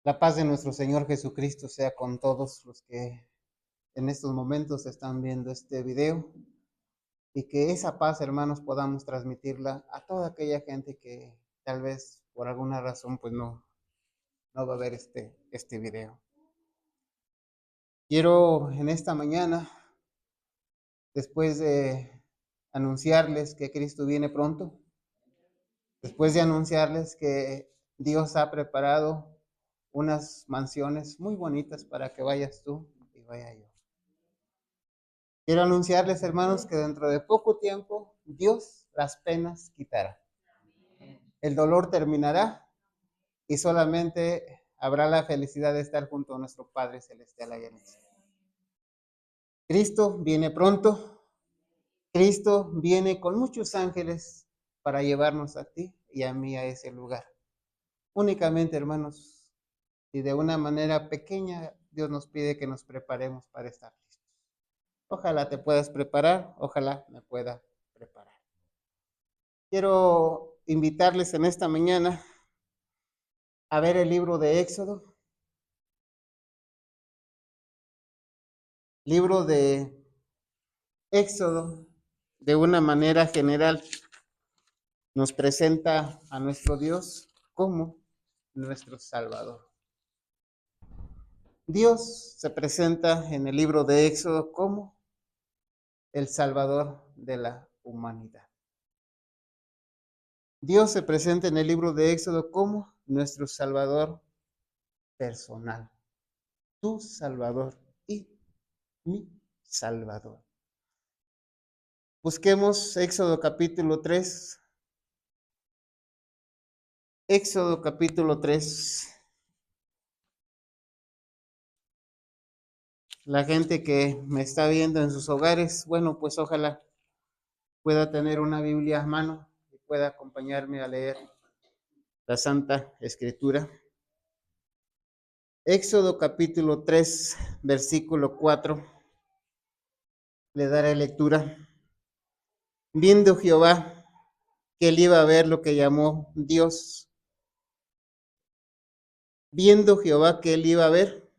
La paz de nuestro Señor Jesucristo sea con todos los que en estos momentos están viendo este video y que esa paz, hermanos, podamos transmitirla a toda aquella gente que tal vez por alguna razón pues no va a ver este video. Quiero en esta mañana, después de anunciarles que Cristo viene pronto, después de anunciarles que Dios ha preparado unas mansiones muy bonitas para que vayas tú y vaya yo. Quiero anunciarles, hermanos, que dentro de poco tiempo Dios las penas quitará. El dolor terminará y solamente habrá la felicidad de estar junto a nuestro Padre Celestial allá en el cielo. Cristo viene pronto. Cristo viene con muchos ángeles para llevarnos a ti y a mí a ese lugar. Únicamente, hermanos, y de una manera pequeña, Dios nos pide que nos preparemos para estar listos. Ojalá te puedas preparar, ojalá me pueda preparar. Quiero invitarles en esta mañana a ver el libro de Éxodo. Libro de Éxodo, de una manera general, nos presenta a nuestro Dios como nuestro Salvador. Dios se presenta en el libro de Éxodo como el Salvador de la humanidad. Dios se presenta en el libro de Éxodo como nuestro Salvador personal, tu Salvador y mi Salvador. Busquemos Éxodo capítulo 3. Éxodo capítulo 3. La gente que me está viendo en sus hogares, bueno, pues ojalá pueda tener una Biblia a mano y pueda acompañarme a leer la Santa Escritura. Éxodo capítulo 3, versículo 4. Le daré lectura. Viendo Jehová que él iba a ver lo que llamó Dios. Viendo Jehová que él iba a ver,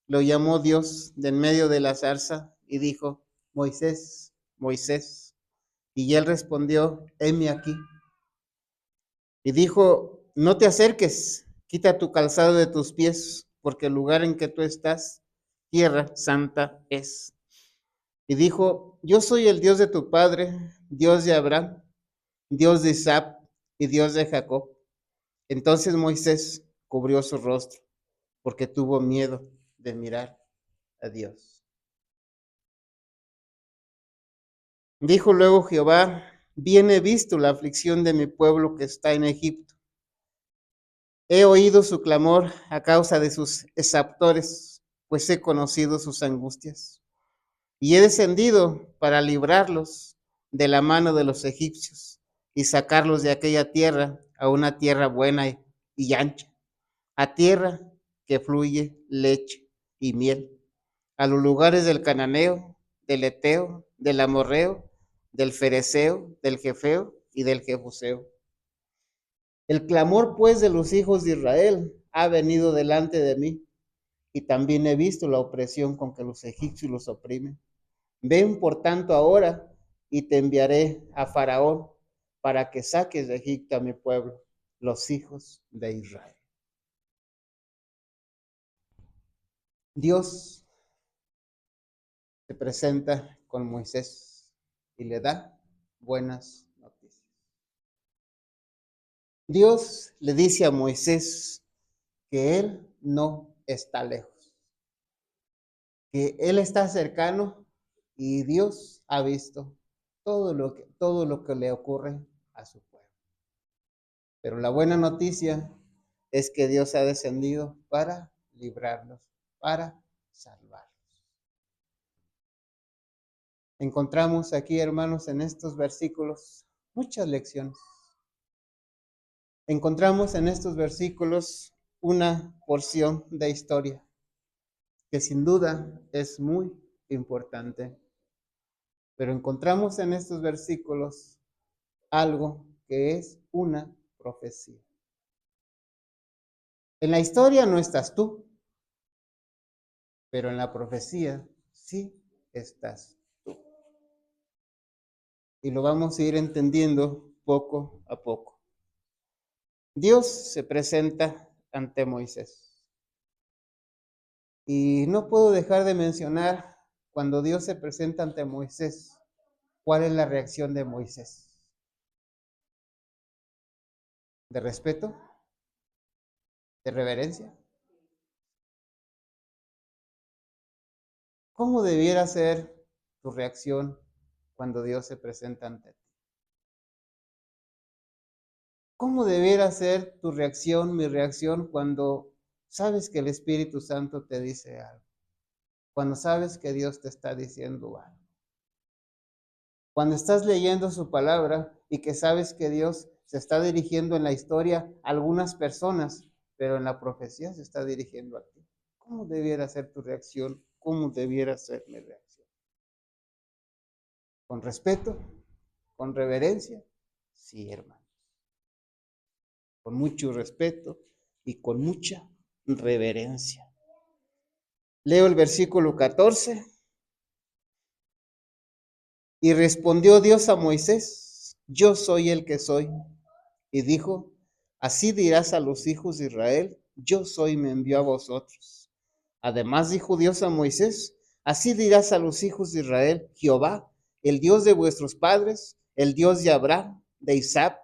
lo llamó Dios de en medio de la zarza y dijo, Moisés, Moisés. Y él respondió, heme aquí. Y dijo, no te acerques, quita tu calzado de tus pies, porque el lugar en que tú estás, tierra santa es. Y dijo, yo soy el Dios de tu padre, Dios de Abraham, Dios de Isaac y Dios de Jacob. Entonces Moisés cubrió su rostro, porque tuvo miedo de mirar a Dios. Dijo luego Jehová, bien he visto la aflicción de mi pueblo que está en Egipto. He oído su clamor a causa de sus exaptores, pues he conocido sus angustias. Y he descendido para librarlos de la mano de los egipcios y sacarlos de aquella tierra a una tierra buena y ancha, a tierra que fluye leche y miel, a los lugares del cananeo, del eteo, del amorreo, del fereceo, del jefeo y del jebuseo. El clamor, pues, de los hijos de Israel ha venido delante de mí, y también he visto la opresión con que los egipcios los oprimen. Ven, por tanto, ahora, y te enviaré a Faraón para que saques de Egipto a mi pueblo, los hijos de Israel. Dios se presenta con Moisés y le da buenas noticias. Dios le dice a Moisés que él no está lejos, que él está cercano y Dios ha visto todo lo que le ocurre a su pueblo. Pero la buena noticia es que Dios ha descendido para librarlos, para salvarlos. Encontramos aquí, hermanos, en estos versículos muchas lecciones. Encontramos en estos versículos una porción de historia que sin duda es muy importante. Pero encontramos en estos versículos algo que es una profecía. En la historia no estás tú, pero en la profecía sí estás tú. Y lo vamos a ir entendiendo poco a poco. Dios se presenta ante Moisés. Y no puedo dejar de mencionar cuando Dios se presenta ante Moisés, ¿cuál es la reacción de Moisés? ¿De respeto? ¿De reverencia? ¿Cómo debiera ser tu reacción cuando Dios se presenta ante ti? ¿Cómo debiera ser tu reacción, mi reacción, cuando sabes que el Espíritu Santo te dice algo? Cuando sabes que Dios te está diciendo algo. Cuando estás leyendo su palabra y que sabes que Dios se está dirigiendo en la historia a algunas personas, pero en la profecía se está dirigiendo a ti. ¿Cómo debiera ser tu reacción? ¿Cómo debiera ser mi reacción? ¿Con respeto? ¿Con reverencia? Sí, hermano. Con mucho respeto y con mucha reverencia. Leo el versículo 14. Y respondió Dios a Moisés, yo soy el que soy. Y dijo, así dirás a los hijos de Israel, yo soy, me envió a vosotros. Además dijo Dios a Moisés, así dirás a los hijos de Israel, Jehová, el Dios de vuestros padres, el Dios de Abraham, de Isaac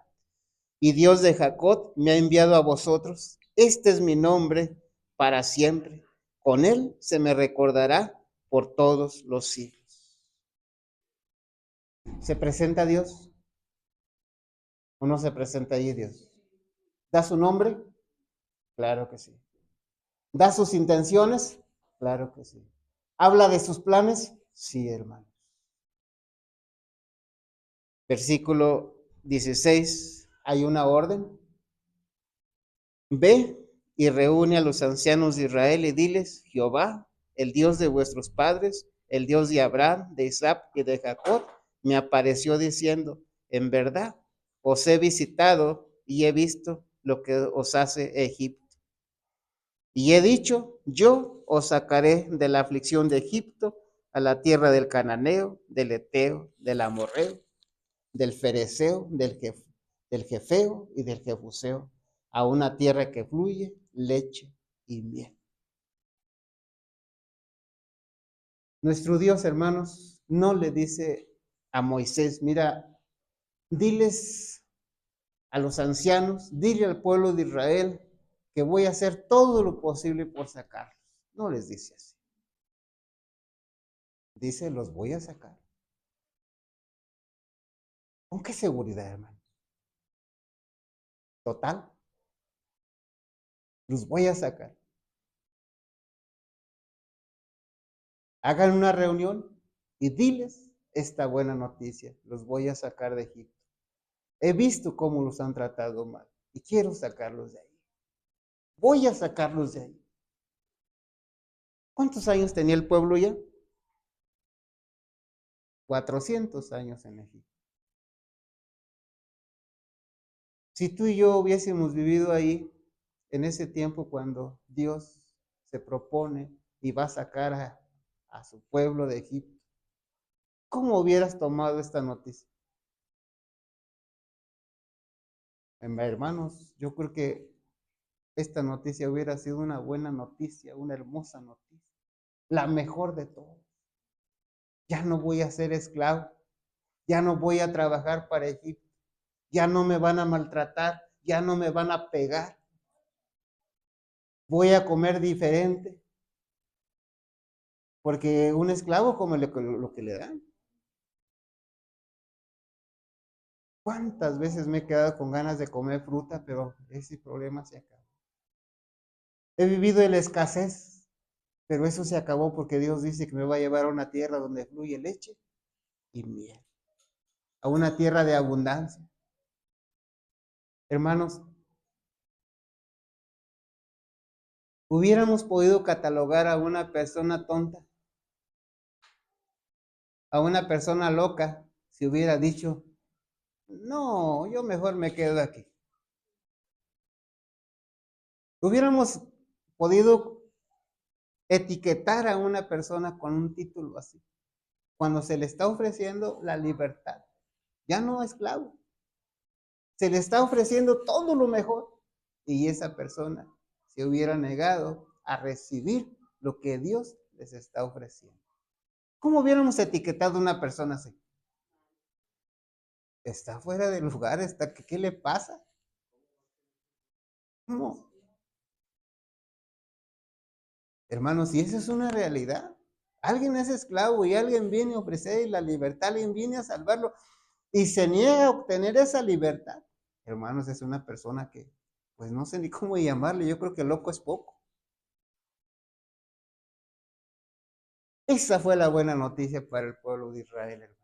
y Dios de Jacob, me ha enviado a vosotros. Este es mi nombre para siempre. Con él se me recordará por todos los siglos. ¿Se presenta Dios o no se presenta allí Dios? ¿Da su nombre? Claro que sí. ¿Da sus intenciones? Claro que sí. ¿Habla de sus planes? Sí, hermanos. Versículo 16, hay una orden. Ve y reúne a los ancianos de Israel y diles, Jehová, el Dios de vuestros padres, el Dios de Abraham, de Isaac y de Jacob, me apareció diciendo, en verdad, os he visitado y he visto lo que os hace Egipto. Y he dicho, yo os sacaré de la aflicción de Egipto a la tierra del cananeo, del eteo, del amorreo, del fereceo, del jefeo y del jebuseo, a una tierra que fluye leche y miel. Nuestro Dios, hermanos, no le dice a Moisés, mira, diles a los ancianos, dile al pueblo de Israel que voy a hacer todo lo posible por sacarlos. No les dice así. Dice, los voy a sacar. ¿Con qué seguridad, hermano? Total, los voy a sacar. Hagan una reunión y diles esta buena noticia. Los voy a sacar de Egipto. He visto cómo los han tratado mal y quiero sacarlos de ahí. Voy a sacarlos de ahí. ¿Cuántos años tenía el pueblo ya? 400 años en Egipto. Si tú y yo hubiésemos vivido ahí en ese tiempo cuando Dios se propone y va a sacar a su pueblo de Egipto, ¿cómo hubieras tomado esta noticia? Hermanos, yo creo que esta noticia hubiera sido una buena noticia, una hermosa noticia, la mejor de todas. Ya no voy a ser esclavo, ya no voy a trabajar para Egipto, ya no me van a maltratar, ya no me van a pegar, voy a comer diferente, porque un esclavo come lo que le dan. ¿Cuántas veces me he quedado con ganas de comer fruta, pero ese problema se acabó? He vivido en la escasez, pero eso se acabó porque Dios dice que me va a llevar a una tierra donde fluye leche y miel, a una tierra de abundancia. Hermanos, hubiéramos podido catalogar a una persona tonta, a una persona loca, si hubiera dicho, no, yo mejor me quedo aquí. Hubiéramos podido etiquetar a una persona con un título así, cuando se le está ofreciendo la libertad, ya no esclavo, se le está ofreciendo todo lo mejor y esa persona se hubiera negado a recibir lo que Dios les está ofreciendo. ¿Cómo hubiéramos etiquetado a una persona así? Está fuera de lugar, está, ¿qué le pasa? ¿Cómo? Hermanos, y esa es una realidad. Alguien es esclavo y alguien viene a ofrecer la libertad, alguien viene a salvarlo y se niega a obtener esa libertad. Hermanos, es una persona que, pues no sé ni cómo llamarle, yo creo que loco es poco. Esa fue la buena noticia para el pueblo de Israel, hermanos.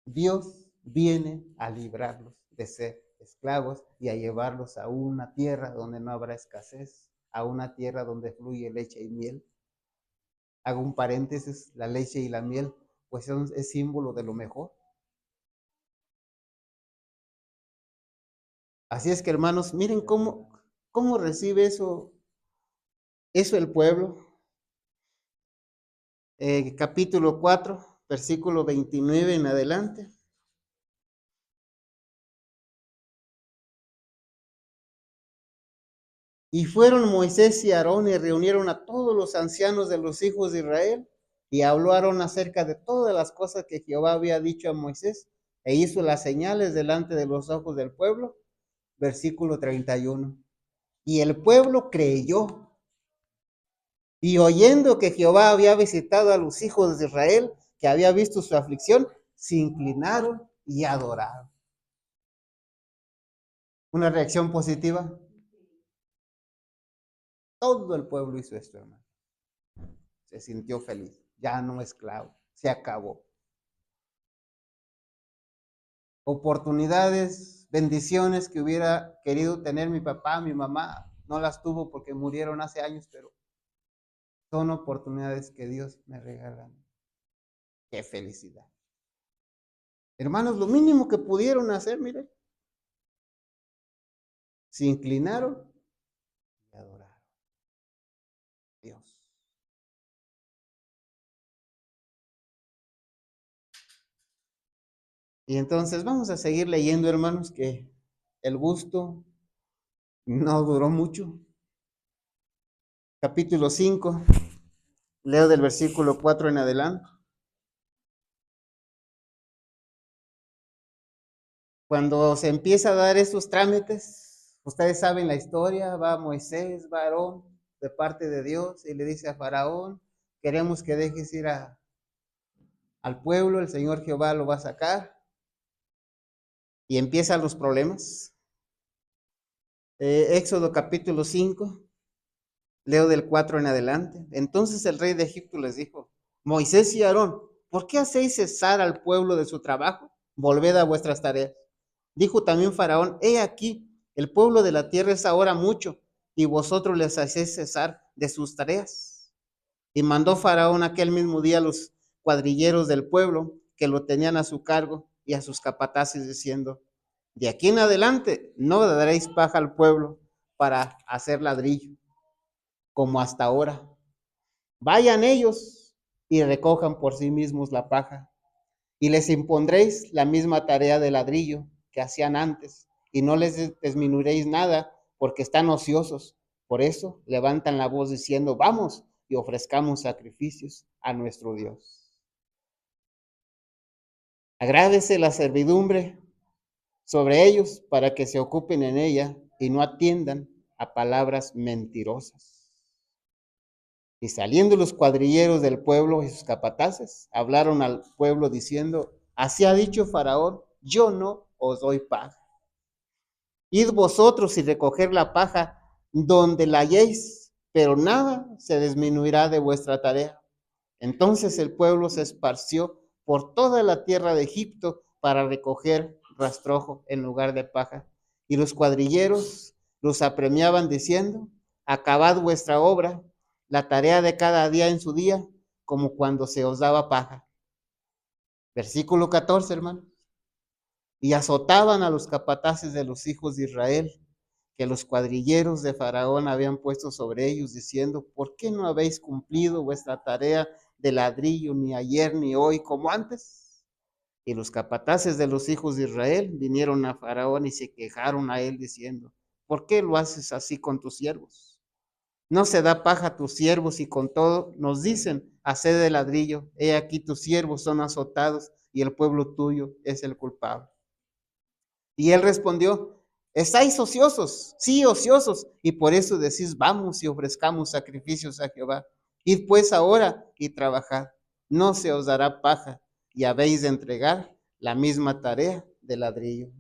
Dios viene a librarlos de ser esclavos y a llevarlos a una tierra donde no habrá escasez, a una tierra donde fluye leche y miel. Hago un paréntesis, la leche y la miel, pues es símbolo de lo mejor. Así es que, hermanos, miren cómo recibe eso el pueblo. Capítulo 4, versículo 29 en adelante. Y fueron Moisés y Aarón y reunieron a todos los ancianos de los hijos de Israel, y habló Aarón acerca de todas las cosas que Jehová había dicho a Moisés, e hizo las señales delante de los ojos del pueblo. Versículo 31. Y el pueblo creyó, y oyendo que Jehová había visitado a los hijos de Israel, que había visto su aflicción, se inclinaron y adoraron. Una reacción positiva. Todo el pueblo hizo esto, hermano. Se sintió feliz, ya no esclavo, se acabó. Oportunidades, bendiciones que hubiera querido tener mi papá, mi mamá, no las tuvo porque murieron hace años, pero son oportunidades que Dios me regala. Qué felicidad. Hermanos, lo mínimo que pudieron hacer, miren, se inclinaron y adoraron a Dios. Y entonces vamos a seguir leyendo, hermanos, que el gusto no duró mucho. Capítulo 5, leo del versículo 4 en adelante. Cuando se empieza a dar esos trámites, ustedes saben la historia, va Moisés, va Aarón de parte de Dios y le dice a Faraón, queremos que dejes ir al pueblo, el Señor Jehová lo va a sacar. Y empiezan los problemas. Éxodo capítulo 5, leo del 4 en adelante. Entonces el rey de Egipto les dijo, Moisés y Aarón, ¿por qué hacéis cesar al pueblo de su trabajo? Volved a vuestras tareas. Dijo también Faraón, he aquí, el pueblo de la tierra es ahora mucho, y vosotros les hacéis cesar de sus tareas. Y mandó Faraón aquel mismo día a los cuadrilleros del pueblo que lo tenían a su cargo y a sus capataces diciendo, de aquí en adelante no daréis paja al pueblo para hacer ladrillo, como hasta ahora. Vayan ellos y recojan por sí mismos la paja, y les impondréis la misma tarea de ladrillo que hacían antes, y no les disminuiréis nada, porque están ociosos. Por eso levantan la voz diciendo, vamos y ofrezcamos sacrificios a nuestro Dios. Agrádese la servidumbre sobre ellos para que se ocupen en ella y no atiendan a palabras mentirosas. Y saliendo los cuadrilleros del pueblo y sus capataces, hablaron al pueblo diciendo, así ha dicho Faraón, yo no os doy paja. Id vosotros y recoger la paja donde la halléis, pero nada se disminuirá de vuestra tarea. Entonces el pueblo se esparció por toda la tierra de Egipto para recoger rastrojo en lugar de paja. Y los cuadrilleros los apremiaban diciendo, acabad vuestra obra, la tarea de cada día en su día, como cuando se os daba paja. Versículo 14, hermano. Y azotaban a los capataces de los hijos de Israel, que los cuadrilleros de Faraón habían puesto sobre ellos, diciendo: ¿por qué no habéis cumplido vuestra tarea de ladrillo ni ayer ni hoy como antes? Y los capataces de los hijos de Israel vinieron a Faraón y se quejaron a él diciendo: ¿por qué lo haces así con tus siervos? No se da paja a tus siervos y con todo nos dicen: haced de ladrillo. He aquí tus siervos son azotados y el pueblo tuyo es el culpable. Y él respondió: estáis ociosos, sí, ociosos, y por eso decís: vamos y ofrezcamos sacrificios a Jehová. Id pues ahora y trabajad, no se os dará paja, y habéis de entregar la misma tarea de ladrillo.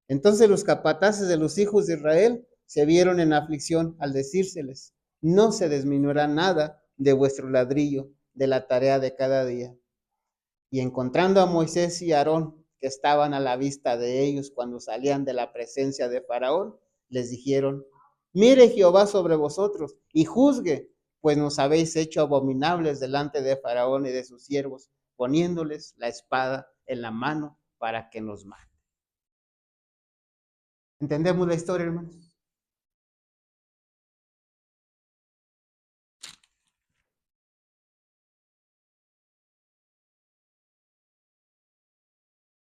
Entonces los capataces de los hijos de Israel se vieron en aflicción al decírseles: no se disminuirá nada de vuestro ladrillo, de la tarea de cada día. Y encontrando a Moisés y Aarón, que estaban a la vista de ellos cuando salían de la presencia de Faraón, les dijeron: mire Jehová sobre vosotros y juzgue, pues nos habéis hecho abominables delante de Faraón y de sus siervos, poniéndoles la espada en la mano para que nos maten. ¿Entendemos la historia, hermanos?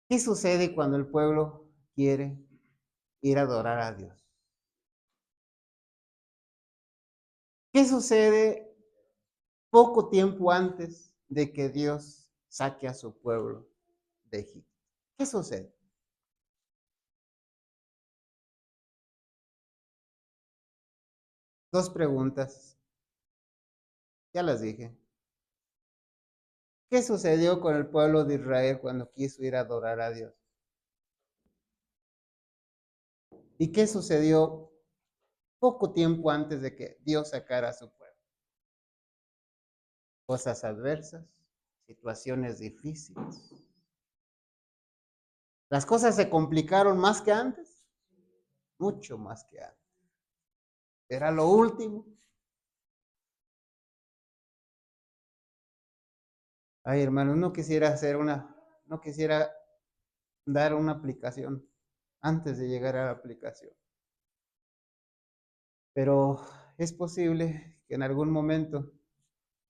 ¿Qué sucede cuando el pueblo quiere ir a adorar a Dios? ¿Qué sucede poco tiempo antes de que Dios saque a su pueblo de Egipto? ¿Qué sucede? Dos preguntas, ya las dije. ¿Qué sucedió con el pueblo de Israel cuando quiso ir a adorar a Dios? ¿Y qué sucedió poco tiempo antes de que Dios sacara a su pueblo? Cosas adversas, situaciones difíciles. Las cosas se complicaron más que antes, mucho más que antes. Era lo último. Ay, hermano, no quisiera dar una aplicación antes de llegar a la aplicación. Pero es posible que en algún momento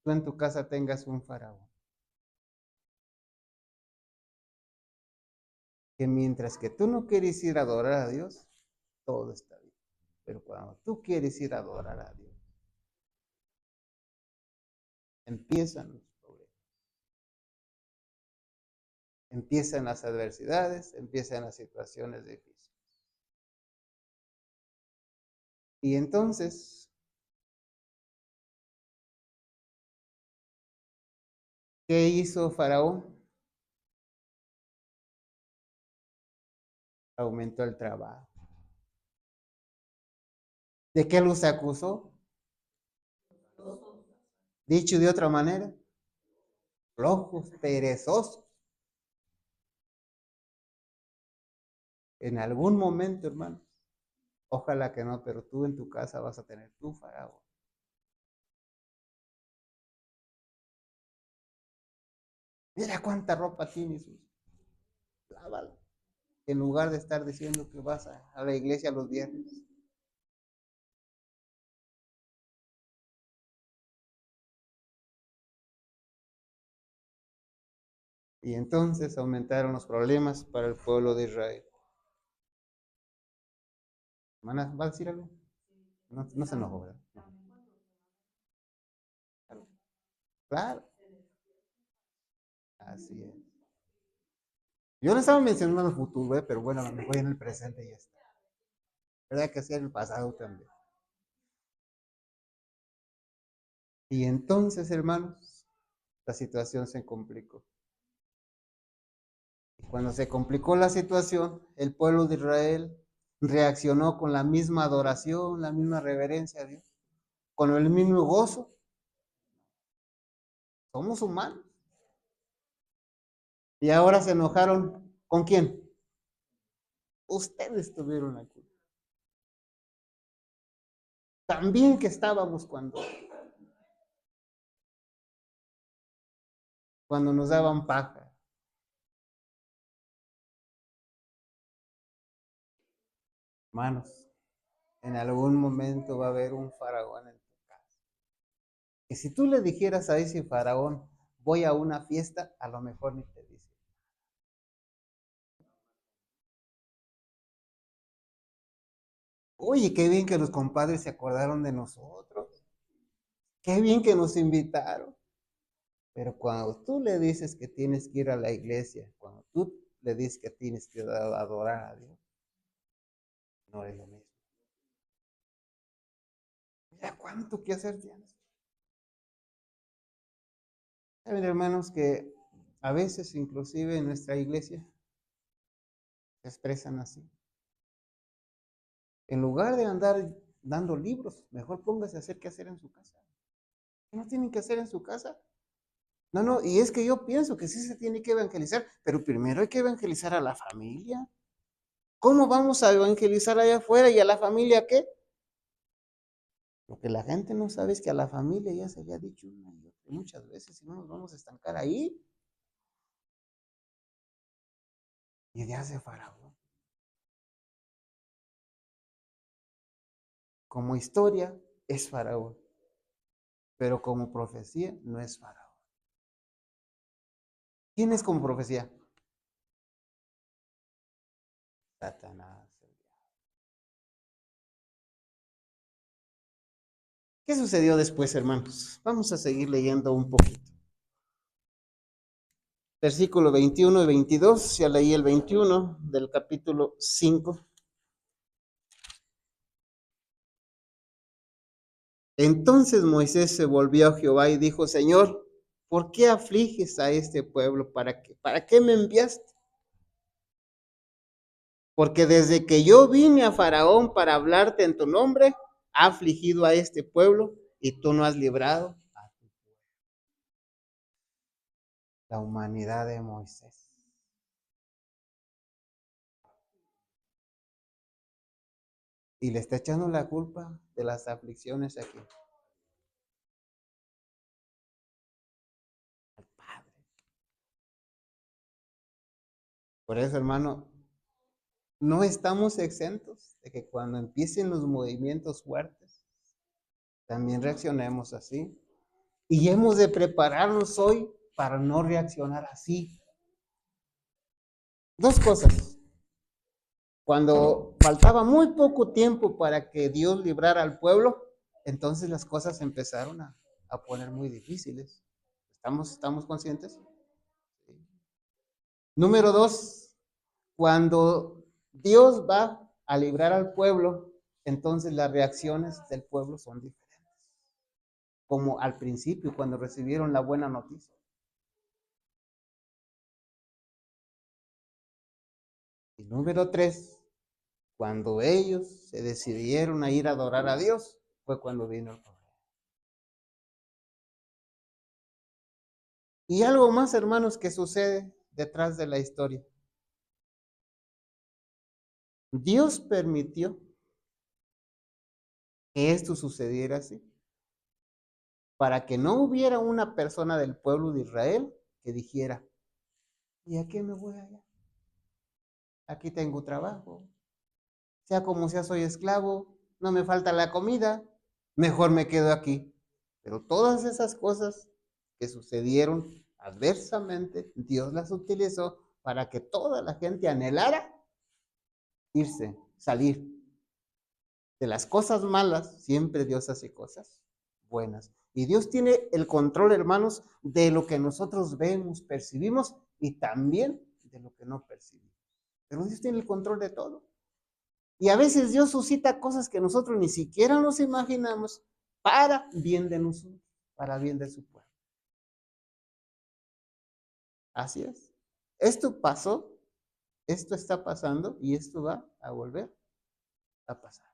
tú en tu casa tengas un faraón. Que mientras que tú no quieres ir a adorar a Dios, todo está bien. Pero cuando tú quieres ir a adorar a Dios, empiezan los problemas, empiezan las adversidades, empiezan las situaciones difíciles. Y entonces, ¿qué hizo Faraón? Aumentó el trabajo. ¿De qué los acusó? Dicho de otra manera, flojos, perezosos. En algún momento, hermano, ojalá que no, pero tú en tu casa vas a tener tu faraón. Mira cuánta ropa tienes, lávala. En lugar de estar diciendo que vas a la iglesia los viernes. Y entonces aumentaron los problemas para el pueblo de Israel. Hermana, ¿va a decir algo? No, no se enojó, ¿verdad? No. Claro, así es. Yo no estaba mencionando el futuro, pero bueno, a lo mejor en el presente ya está. ¿Verdad que sí en el pasado también? Y entonces, hermanos, la situación se complicó. Y cuando se complicó la situación, el pueblo de Israel reaccionó con la misma adoración, la misma reverencia a Dios, con el mismo gozo. Somos humanos. Y ahora se enojaron. ¿Con quién? Ustedes tuvieron la culpa. También que estábamos cuando nos daban paja. Hermanos, En algún momento va a haber un faraón en tu casa. Y si tú le dijeras a ese faraón, voy a una fiesta, a lo mejor ni te dice. Oye, qué bien que los compadres se acordaron de nosotros. Qué bien que nos invitaron. Pero cuando tú le dices que tienes que ir a la iglesia, cuando tú le dices que tienes que adorar a Dios, no es lo mismo. Mira cuánto que hacer tienes. Saben, hermanos, que a veces, inclusive en nuestra iglesia, se expresan así. En lugar de andar dando libros, mejor póngase a hacer qué hacer en su casa. ¿Qué no tienen que hacer en su casa? No, no, y es que yo pienso que sí se tiene que evangelizar, pero primero hay que evangelizar a la familia. ¿Cómo vamos a evangelizar allá afuera y a la familia qué? Lo que la gente no sabe es que a la familia ya se le ha dicho una y otra, muchas veces, y no nos vamos a estancar ahí. Y de hace Faraón. Como historia es Faraón, pero como profecía no es Faraón. ¿Quién es como profecía? Satanás. ¿Qué sucedió después, hermanos? Vamos a seguir leyendo un poquito. Versículo 21 y 22, ya leí el 21 del capítulo 5. Entonces Moisés se volvió a Jehová y dijo, Señor, ¿por qué afliges a este pueblo? ¿Para qué me enviaste? Porque desde que yo vine a Faraón para hablarte en tu nombre, ha afligido a este pueblo y tú no has librado a la humanidad de Moisés. Y le está echando la culpa de las aflicciones aquí al Padre. Por eso, hermano, no estamos exentos de que cuando empiecen los movimientos fuertes, también reaccionemos así. Y hemos de prepararnos hoy para no reaccionar así. Dos cosas. Cuando faltaba muy poco tiempo para que Dios librara al pueblo, entonces las cosas empezaron a poner muy difíciles. ¿Estamos conscientes? Sí. Número dos, cuando Dios va a librar al pueblo, entonces las reacciones del pueblo son diferentes. Como al principio, cuando recibieron la buena noticia. Y número tres, cuando ellos se decidieron a ir a adorar a Dios, fue cuando vino el problema. Y algo más, hermanos, que sucede detrás de la historia. Dios permitió que esto sucediera así, para que no hubiera una persona del pueblo de Israel que dijera, ¿y a qué me voy allá? Aquí tengo trabajo, sea como sea, soy esclavo, no me falta la comida, mejor me quedo aquí. Pero todas esas cosas que sucedieron adversamente, Dios las utilizó para que toda la gente anhelara irse, salir. De las cosas malas, siempre Dios hace cosas buenas. Y Dios tiene el control, hermanos, de lo que nosotros vemos, percibimos y también de lo que no percibimos. Pero Dios tiene el control de todo. Y a veces Dios suscita cosas que nosotros ni siquiera nos imaginamos para bien de nosotros, para bien de su pueblo. Así es. Esto pasó, esto está pasando y esto va a volver a pasar.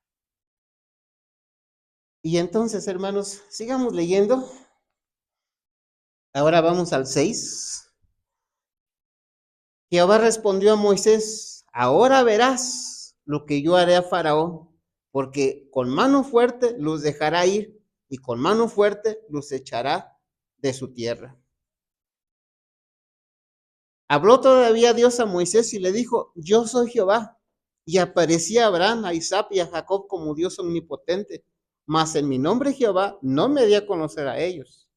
Y entonces, hermanos, sigamos leyendo. Ahora vamos al 6. Jehová respondió a Moisés, ahora verás lo que yo haré a Faraón, porque con mano fuerte los dejará ir y con mano fuerte los echará de su tierra. Habló todavía Dios a Moisés y le dijo, yo soy Jehová, y aparecía a Abraham, a Isaac y a Jacob como Dios omnipotente, mas en mi nombre Jehová no me di a conocer a ellos.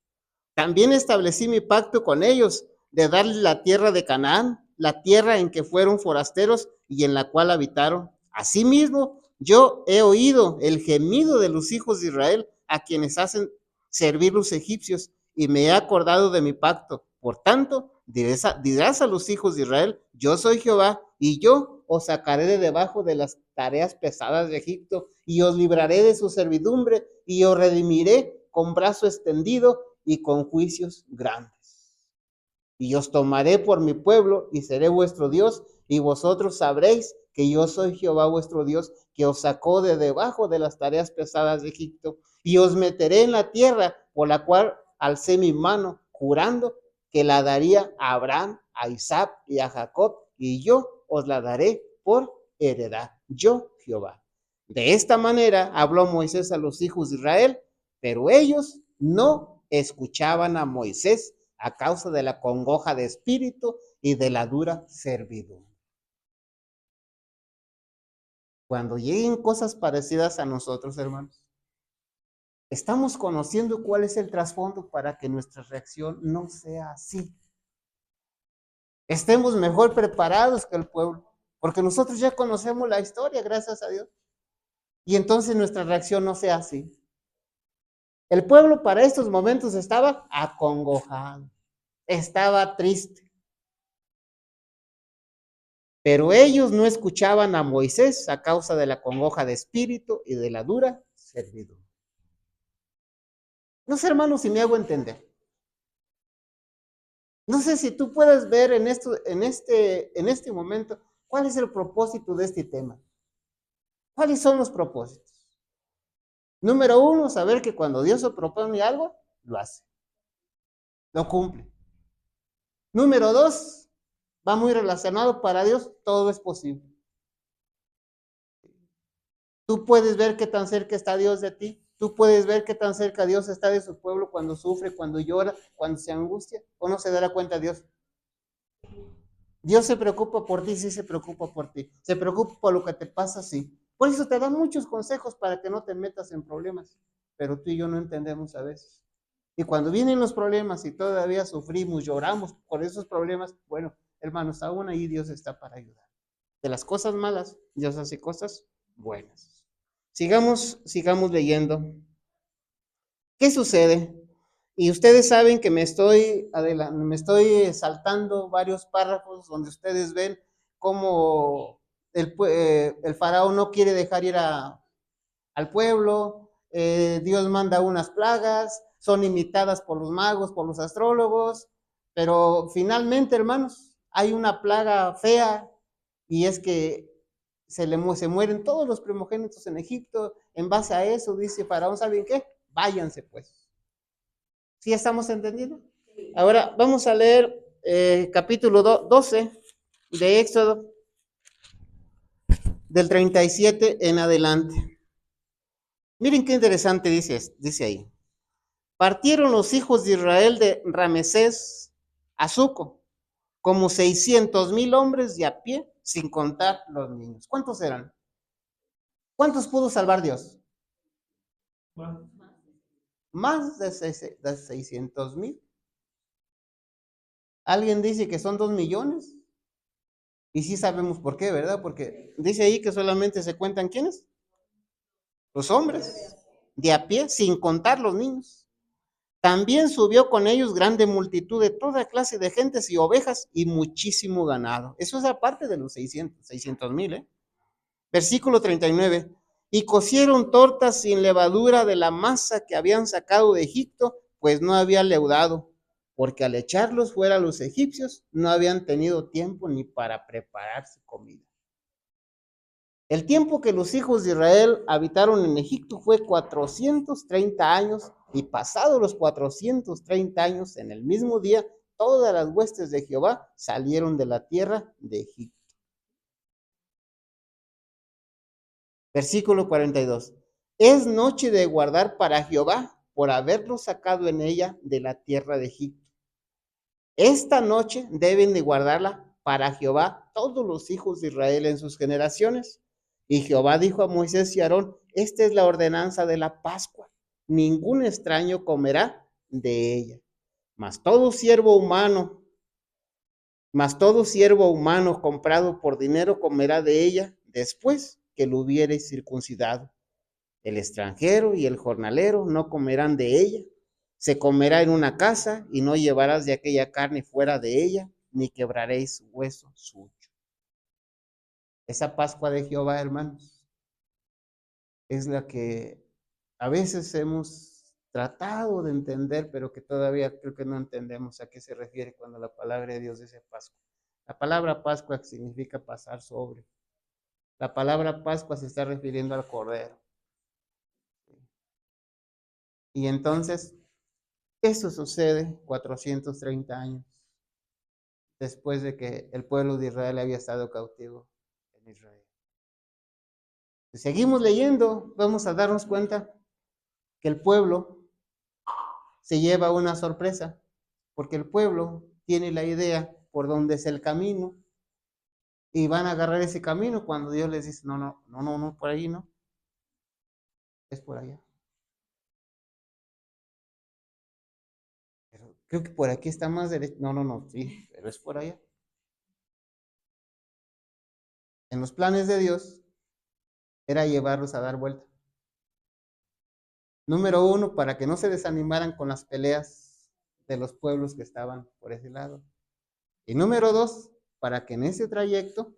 También establecí mi pacto con ellos de darles la tierra de Canaán, la tierra en que fueron forasteros y en la cual habitaron. Asimismo, yo he oído el gemido de los hijos de Israel, a quienes hacen servir los egipcios, y me he acordado de mi pacto. Por tanto, dirás a los hijos de Israel: yo soy Jehová, y yo os sacaré de debajo de las tareas pesadas de Egipto, y os libraré de su servidumbre, y os redimiré con brazo extendido y con juicios grandes. Y os tomaré por mi pueblo, y seré vuestro Dios, y vosotros sabréis que yo soy Jehová vuestro Dios, que os sacó de debajo de las tareas pesadas de Egipto, y os meteré en la tierra por la cual alcé mi mano, jurando que la daría a Abraham, a Isaac y a Jacob, y yo os la daré por heredad. Yo, Jehová. De esta manera habló Moisés a los hijos de Israel, pero ellos no escuchaban a Moisés a causa de la congoja de espíritu y de la dura servidumbre. Cuando lleguen cosas parecidas a nosotros, hermanos, estamos conociendo cuál es el trasfondo para que nuestra reacción no sea así. Estemos mejor preparados que el pueblo, porque nosotros ya conocemos la historia, gracias a Dios, y entonces nuestra reacción no sea así. El pueblo para estos momentos estaba acongojado, estaba triste. Pero ellos no escuchaban a Moisés a causa de la congoja de espíritu y de la dura servidumbre. No sé, hermanos, si me hago entender. No sé si tú puedes ver en este momento cuál es el propósito de este tema. ¿Cuáles son los propósitos? Número uno, saber que cuando Dios se propone algo, lo hace. Lo cumple. Número dos, va muy relacionado: para Dios todo es posible. Tú puedes ver qué tan cerca está Dios de ti. Tú puedes ver qué tan cerca Dios está de su pueblo cuando sufre, cuando llora, cuando se angustia. ¿O no se dará cuenta Dios? Dios se preocupa por ti, sí se preocupa por ti. Se preocupa por lo que te pasa, sí. Por eso te da muchos consejos para que no te metas en problemas. Pero tú y yo no entendemos a veces. Y cuando vienen los problemas y todavía sufrimos, lloramos por esos problemas, bueno, hermanos, aún ahí Dios está para ayudar. De las cosas malas, Dios hace cosas buenas. Sigamos leyendo. ¿Qué sucede? Y ustedes saben que me estoy saltando varios párrafos donde ustedes ven cómo el faraón no quiere dejar ir al pueblo, Dios manda unas plagas, son imitadas por los magos, por los astrólogos, pero finalmente, hermanos, hay una plaga fea, y es que se mueren todos los primogénitos en Egipto. En base a eso dice Faraón: ¿saben qué? Váyanse pues. ¿Sí estamos entendiendo? Ahora vamos a leer capítulo 12 de Éxodo, del 37 en adelante. Miren qué interesante dice ahí. Partieron los hijos de Israel de Ramesés a Suco, como 600,000 hombres de a pie, sin contar los niños. ¿Cuántos eran? ¿Cuántos pudo salvar Dios? Más de 600,000. Alguien dice que son 2 millones. Y sí sabemos por qué, ¿verdad? Porque dice ahí que solamente se cuentan ¿quiénes? Los hombres, de a pie, sin contar los niños. También subió con ellos grande multitud de toda clase de gentes y ovejas y muchísimo ganado. Eso es aparte de los 600,000, ¿eh? Versículo 39. Y cocieron tortas sin levadura de la masa que habían sacado de Egipto, pues no había leudado, porque al echarlos fuera los egipcios no habían tenido tiempo ni para prepararse comida. El tiempo que los hijos de Israel habitaron en Egipto fue 430 años, y pasados los 430 años, en el mismo día, todas las huestes de Jehová salieron de la tierra de Egipto. Versículo 42. Es noche de guardar para Jehová, por haberlos sacado en ella de la tierra de Egipto. Esta noche deben de guardarla para Jehová todos los hijos de Israel en sus generaciones. Y Jehová dijo a Moisés y a Aarón, esta es la ordenanza de la Pascua, ningún extraño comerá de ella, mas todo siervo humano, comprado por dinero comerá de ella después que lo hubiere circuncidado. El extranjero y el jornalero no comerán de ella. Se comerá en una casa y no llevarás de aquella carne fuera de ella, ni quebraréis hueso suyo. Esa Pascua de Jehová, hermanos, es la que a veces hemos tratado de entender, pero que todavía creo que no entendemos a qué se refiere cuando la palabra de Dios dice Pascua. La palabra Pascua significa pasar sobre. La palabra Pascua se está refiriendo al Cordero. Y entonces, eso sucede 430 años después de que el pueblo de Israel había estado cautivo en Israel. Si seguimos leyendo, vamos a darnos cuenta que el pueblo se lleva una sorpresa, porque el pueblo tiene la idea por dónde es el camino y van a agarrar ese camino cuando Dios les dice, no, por ahí no, es por allá. Pero creo que por aquí está más derecho. No, sí, pero es por allá. En los planes de Dios era llevarlos a dar vuelta. Número uno, para que no se desanimaran con las peleas de los pueblos que estaban por ese lado. Y número dos, para que en ese trayecto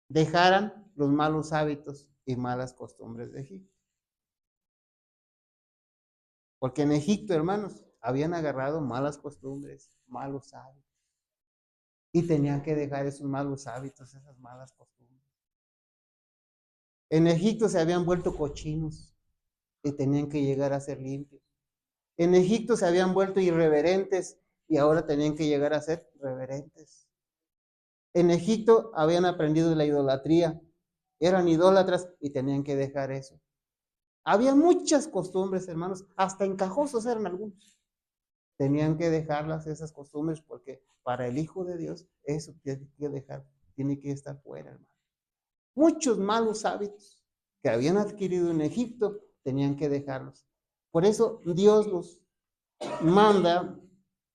dejaran los malos hábitos y malas costumbres de Egipto. Porque en Egipto, hermanos, habían agarrado malas costumbres, malos hábitos. Y tenían que dejar esos malos hábitos, esas malas costumbres. En Egipto se habían vuelto cochinos y tenían que llegar a ser limpios. En Egipto se habían vuelto irreverentes y ahora tenían que llegar a ser reverentes. En Egipto habían aprendido la idolatría, eran idólatras y tenían que dejar eso. Había muchas costumbres, hermanos, hasta encajosos eran algunos. Tenían que dejarlas esas costumbres porque para el Hijo de Dios eso tiene que dejar, tiene que estar fuera, hermano. Muchos malos hábitos que habían adquirido en Egipto tenían que dejarlos. Por eso Dios los manda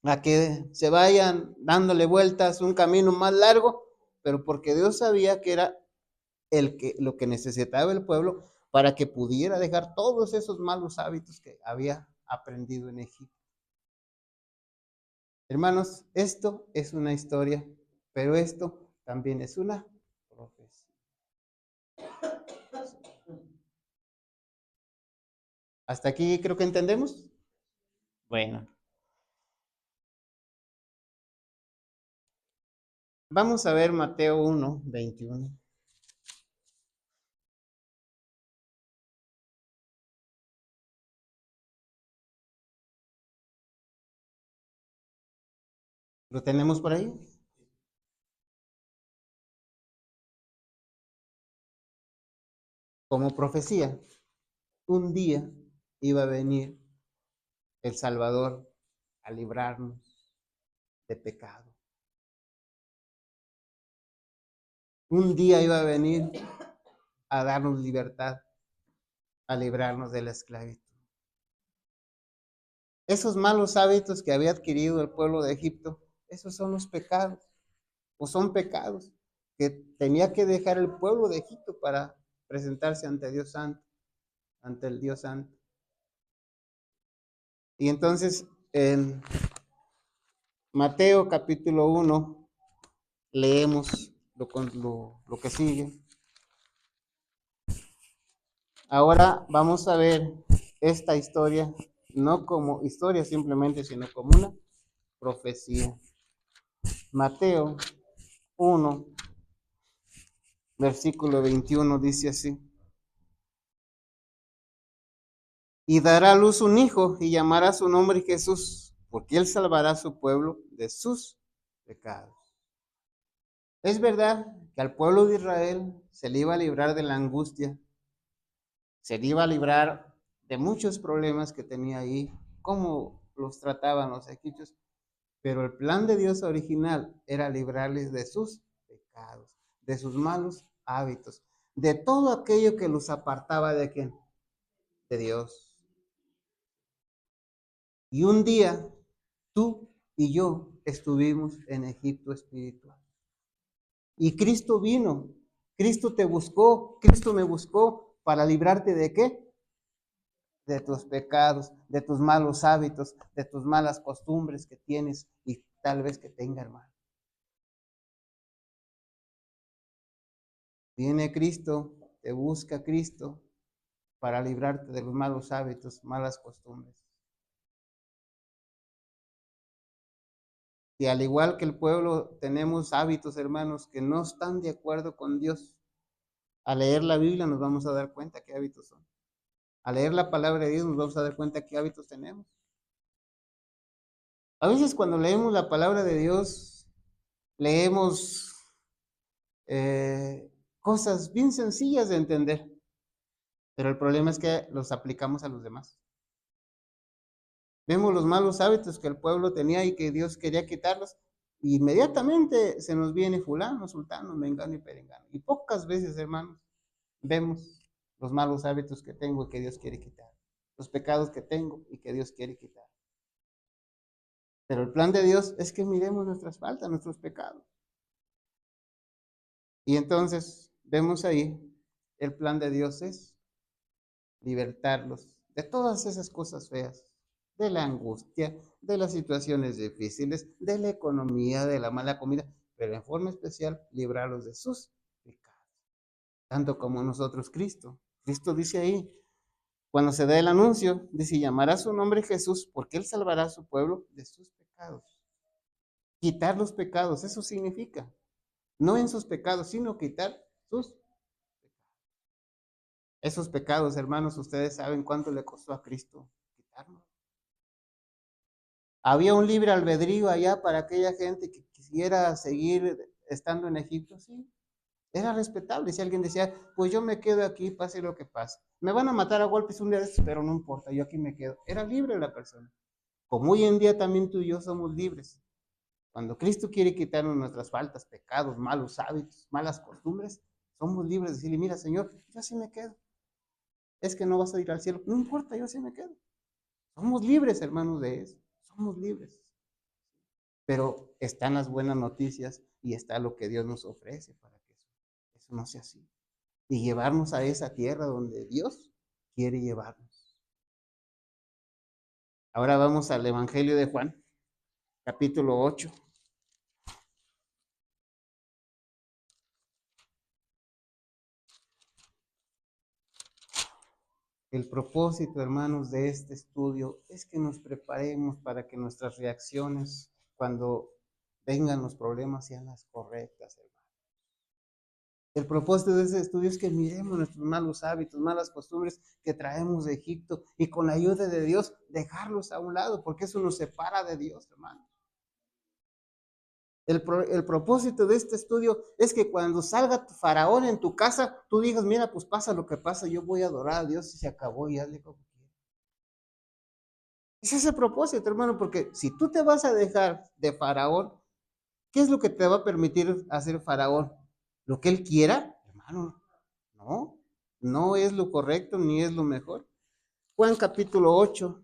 a que se vayan dándole vueltas un camino más largo, pero porque Dios sabía que era lo que necesitaba el pueblo para que pudiera dejar todos esos malos hábitos que había aprendido en Egipto. Hermanos, esto es una historia, pero esto también es una profecía. ¿Hasta aquí creo que entendemos? Bueno, vamos a ver Mateo 1:21. ¿Lo tenemos por ahí? Como profecía, un día iba a venir el Salvador a librarnos de pecado. Un día iba a venir a darnos libertad, a librarnos de la esclavitud. Esos malos hábitos que había adquirido el pueblo de Egipto, esos son los pecados, o son pecados que tenía que dejar el pueblo de Egipto para presentarse ante Dios Santo, ante el Dios Santo. Y entonces en Mateo capítulo 1 leemos lo que sigue. Ahora vamos a ver esta historia, no como historia simplemente, sino como una profecía. Mateo 1, versículo 21 dice así. Y dará a luz un hijo y llamará su nombre Jesús, porque él salvará a su pueblo de sus pecados. Es verdad que al pueblo de Israel se le iba a librar de la angustia, se le iba a librar de muchos problemas que tenía ahí, cómo los trataban los egipcios, Pero el plan de Dios original era librarles de sus pecados, de sus malos hábitos, de todo aquello que los apartaba de quién, de Dios. Y un día tú y yo estuvimos en Egipto espiritual. Y Cristo vino, Cristo te buscó, Cristo me buscó para librarte de qué? De tus pecados, de tus malos hábitos, de tus malas costumbres que tienes y tal vez que tenga, hermano. Viene Cristo, te busca Cristo para librarte de los malos hábitos, malas costumbres. Y al igual que el pueblo, tenemos hábitos, hermanos, que no están de acuerdo con Dios. Al leer la Biblia nos vamos a dar cuenta qué hábitos son. Al leer la palabra de Dios nos vamos a dar cuenta qué hábitos tenemos. A veces cuando leemos la palabra de Dios, leemos cosas bien sencillas de entender, pero el problema es que los aplicamos a los demás. Vemos los malos hábitos que el pueblo tenía y que Dios quería quitarlos, y inmediatamente se nos viene fulano, sultano, mengano y perengano. Y pocas veces, hermanos, vemos los malos hábitos que tengo y que Dios quiere quitar, los pecados que tengo y que Dios quiere quitar. Pero el plan de Dios es que miremos nuestras faltas, nuestros pecados. Y entonces vemos ahí, el plan de Dios es libertarlos de todas esas cosas feas, de la angustia, de las situaciones difíciles, de la economía, de la mala comida, pero en forma especial librarlos de sus pecados, tanto como nosotros Cristo. Cristo dice ahí, cuando se da el anuncio, dice, llamará su nombre Jesús, porque él salvará a su pueblo de sus pecados. Quitar los pecados, eso significa, no en sus pecados, sino quitar sus. Esos pecados, hermanos, ustedes saben cuánto le costó a Cristo quitarlos. Había un libre albedrío allá para aquella gente que quisiera seguir estando en Egipto, sí. Era respetable. Si alguien decía, pues yo me quedo aquí, pase lo que pase. Me van a matar a golpes un día de estos, pero no importa, yo aquí me quedo. Era libre la persona. Como hoy en día también tú y yo somos libres. Cuando Cristo quiere quitarnos nuestras faltas, pecados, malos hábitos, malas costumbres, somos libres de decirle, mira, Señor, yo así me quedo. Es que no vas a ir al cielo. No importa, yo así me quedo. Somos libres, hermanos, de eso. Somos libres. Pero están las buenas noticias y está lo que Dios nos ofrece para que eso no sea así. Y llevarnos a esa tierra donde Dios quiere llevarnos. Ahora vamos al Evangelio de Juan, capítulo 8. El propósito, hermanos, de este estudio es que nos preparemos para que nuestras reacciones cuando vengan los problemas sean las correctas, hermanos. El propósito de ese estudio es que miremos nuestros malos hábitos, malas costumbres que traemos de Egipto y con la ayuda de Dios dejarlos a un lado, porque eso nos separa de Dios, hermano. El propósito de este estudio es que cuando salga tu faraón en tu casa, tú digas, mira, pues pasa lo que pasa, yo voy a adorar a Dios y se acabó y hazle como quieras. Ese es el propósito, hermano, porque si tú te vas a dejar de faraón, ¿qué es lo que te va a permitir hacer faraón? ¿Lo que él quiera? Hermano, no, no es lo correcto ni es lo mejor. Juan capítulo 8.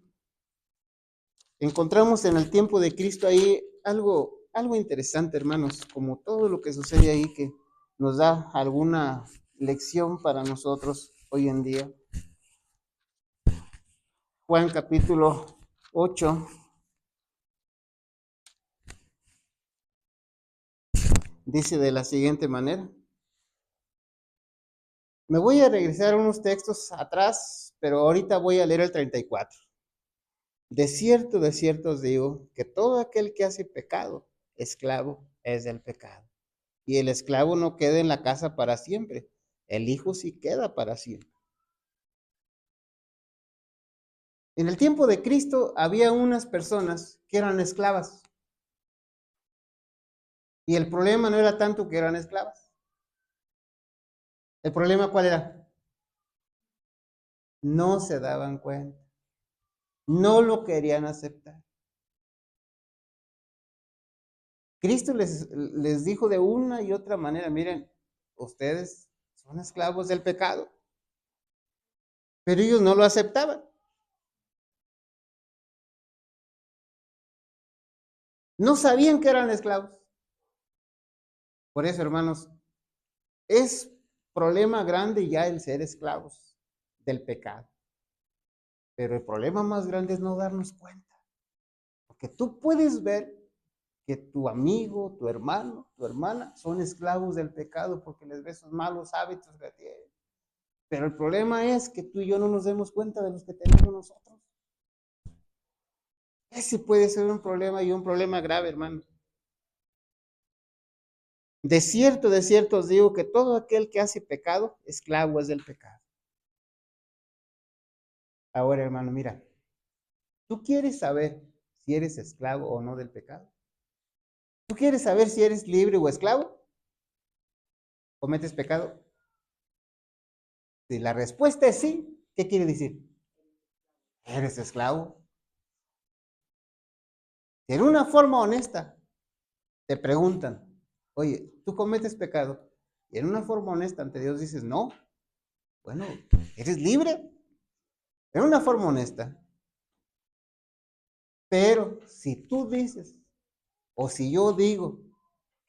Encontramos en el tiempo de Cristo ahí algo interesante, hermanos, como todo lo que sucede ahí que nos da alguna lección para nosotros hoy en día. Juan capítulo 8 dice de la siguiente manera. Me voy a regresar unos textos atrás, pero ahorita voy a leer el 34. De cierto os digo, que todo aquel que hace pecado, esclavo es del pecado. Y el esclavo no queda en la casa para siempre, el hijo sí queda para siempre. En el tiempo de Cristo había unas personas que eran esclavas. Y el problema no era tanto que eran esclavas. ¿El problema cuál era? No se daban cuenta. No lo querían aceptar. Cristo les dijo de una y otra manera, miren, ustedes son esclavos del pecado, pero ellos no lo aceptaban. No sabían que eran esclavos. Por eso, hermanos, es problema grande ya el ser esclavos del pecado. Pero el problema más grande es no darnos cuenta. Porque tú puedes ver que tu amigo, tu hermano, tu hermana son esclavos del pecado porque les ves sus malos hábitos que tienen. Pero el problema es que tú y yo no nos demos cuenta de los que tenemos nosotros. Ese puede ser un problema y un problema grave, hermano. De cierto os digo que todo aquel que hace pecado, esclavo es del pecado. Ahora, hermano, mira, ¿tú quieres saber si eres esclavo o no del pecado? ¿Tú quieres saber si eres libre o esclavo? ¿Cometes pecado? Si la respuesta es sí, ¿qué quiere decir? ¿Eres esclavo? Si en una forma honesta te preguntan, oye, ¿tú cometes pecado? Y en una forma honesta ante Dios dices, no, bueno, ¿eres libre? En una forma honesta. Pero si tú dices, o si yo digo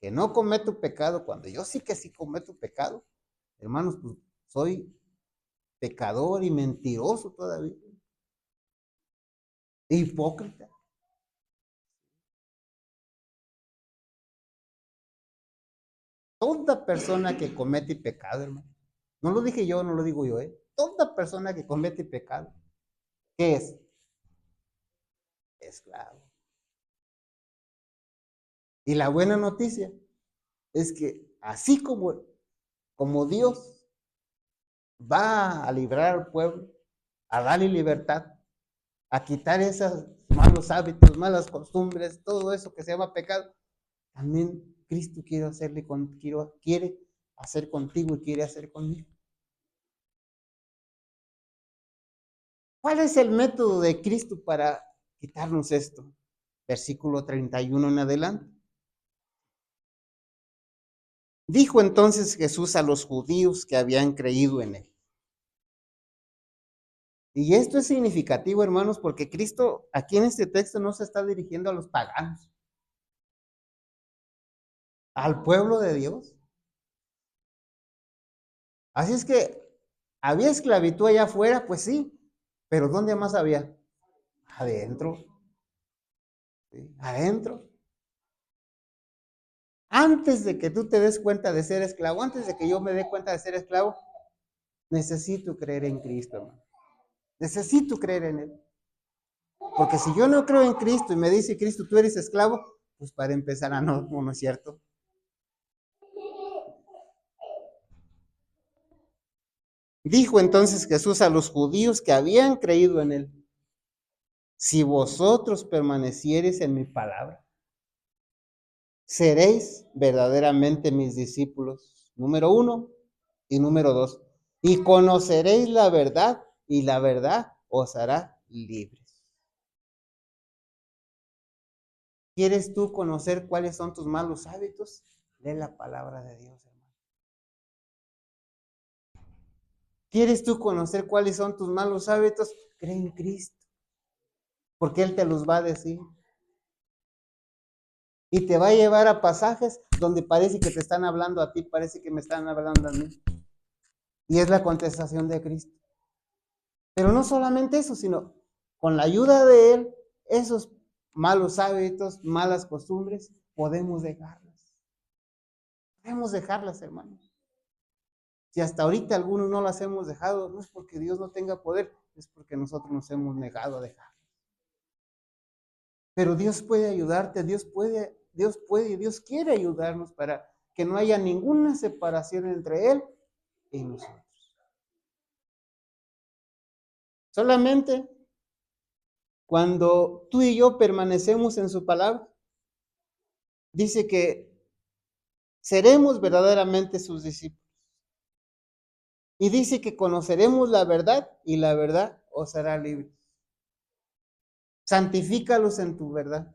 que no cometo pecado, cuando yo sí que sí cometo pecado, hermanos, pues soy pecador y mentiroso todavía, hipócrita. Toda persona que comete pecado, hermano, no lo dije yo, no lo digo yo, toda persona que comete pecado, ¿qué es? Esclavo. Y la buena noticia es que así como Dios va a librar al pueblo, a darle libertad, a quitar esos malos hábitos, malas costumbres, todo eso que se llama pecado, también Cristo quiere hacer contigo y quiere hacer conmigo. ¿Cuál es el método de Cristo para quitarnos esto? Versículo 31 en adelante. Dijo entonces Jesús a los judíos que habían creído en él. Y esto es significativo, hermanos, porque Cristo aquí en este texto no se está dirigiendo a los paganos, al pueblo de Dios. Así es que había esclavitud allá afuera, pues sí, pero ¿dónde más había? Adentro, ¿sí? Adentro. Antes de que tú te des cuenta de ser esclavo, antes de que yo me dé cuenta de ser esclavo, necesito creer en Cristo, hermano. Necesito creer en Él. Porque si yo no creo en Cristo y me dice Cristo, tú eres esclavo, pues para empezar, no es cierto. Dijo entonces Jesús a los judíos que habían creído en Él, si vosotros permaneciereis en mi palabra, seréis verdaderamente mis discípulos, número 1 y número 2, y conoceréis la verdad y la verdad os hará libres. ¿Quieres tú conocer cuáles son tus malos hábitos? Lee la palabra de Dios, hermano. ¿Quieres tú conocer cuáles son tus malos hábitos? Cree en Cristo, porque Él te los va a decir. Y te va a llevar a pasajes donde parece que te están hablando a ti, parece que me están hablando a mí. Y es la contestación de Cristo. Pero no solamente eso, sino con la ayuda de Él, esos malos hábitos, malas costumbres, podemos dejarlas. Podemos dejarlas, hermanos. Si hasta ahorita algunos no las hemos dejado, no es porque Dios no tenga poder, es porque nosotros nos hemos negado a dejar. Pero Dios puede ayudarte, Dios quiere ayudarnos para que no haya ninguna separación entre Él y nosotros. Solamente cuando tú y yo permanecemos en su palabra, dice que seremos verdaderamente sus discípulos. Y dice que conoceremos la verdad y la verdad os hará libres. Santifícalos en tu verdad.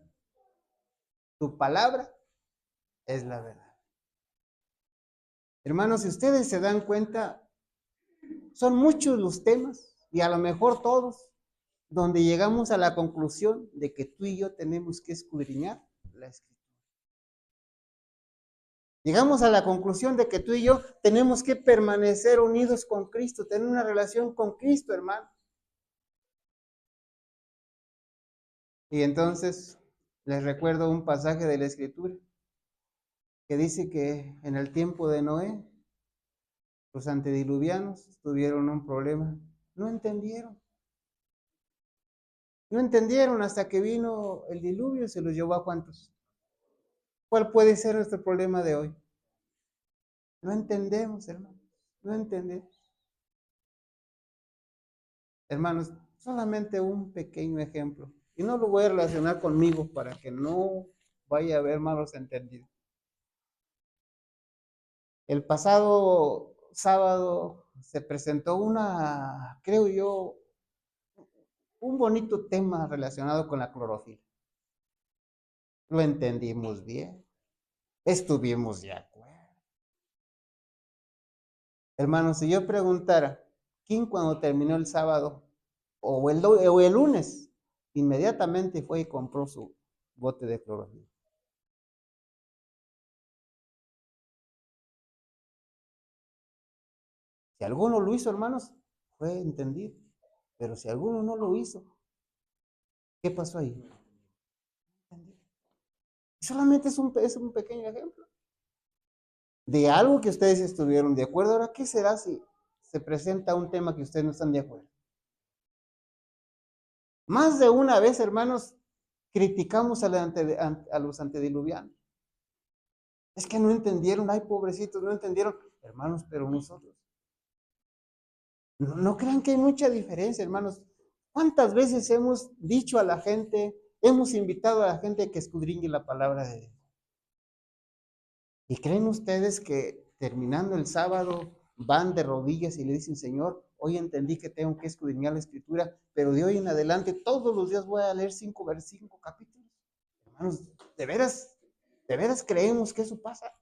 Tu palabra es la verdad. Hermanos, si ustedes se dan cuenta, son muchos los temas y a lo mejor todos donde llegamos a la conclusión de que tú y yo tenemos que escudriñar la Escritura. Llegamos a la conclusión de que tú y yo tenemos que permanecer unidos con Cristo, tener una relación con Cristo, hermano. Y entonces les recuerdo un pasaje de la Escritura que dice que en el tiempo de Noé, los antediluvianos tuvieron un problema. No entendieron. No entendieron hasta que vino el diluvio y se los llevó a cuántos. ¿Cuál puede ser nuestro problema de hoy? No entendemos, hermanos. No entendemos. Hermanos, solamente un pequeño ejemplo. Y no lo voy a relacionar conmigo para que no vaya a haber malos entendidos. El pasado sábado se presentó creo yo, un bonito tema relacionado con la clorofila. Lo entendimos bien, estuvimos de acuerdo. Hermanos, si yo preguntara, ¿quién cuando terminó el sábado o el lunes, inmediatamente fue y compró su bote de clorofila? Si alguno lo hizo, hermanos, fue entendido. Pero si alguno no lo hizo, ¿qué pasó ahí? Solamente es un pequeño ejemplo de algo que ustedes estuvieron de acuerdo. Ahora, ¿qué será si se presenta un tema que ustedes no están de acuerdo? Más de una vez, hermanos, criticamos a los antediluvianos. Es que no entendieron, ay, pobrecitos, no entendieron. Hermanos, pero nosotros. No crean que hay mucha diferencia, hermanos. ¿Cuántas veces hemos dicho a la gente, hemos invitado a la gente que escudriñe la palabra de Dios? ¿Y creen ustedes que terminando el sábado van de rodillas y le dicen, Señor, hoy entendí que tengo que escudriñar la Escritura, pero de hoy en adelante todos los días voy a leer 5 capítulos? Hermanos, de veras creemos que eso pasa?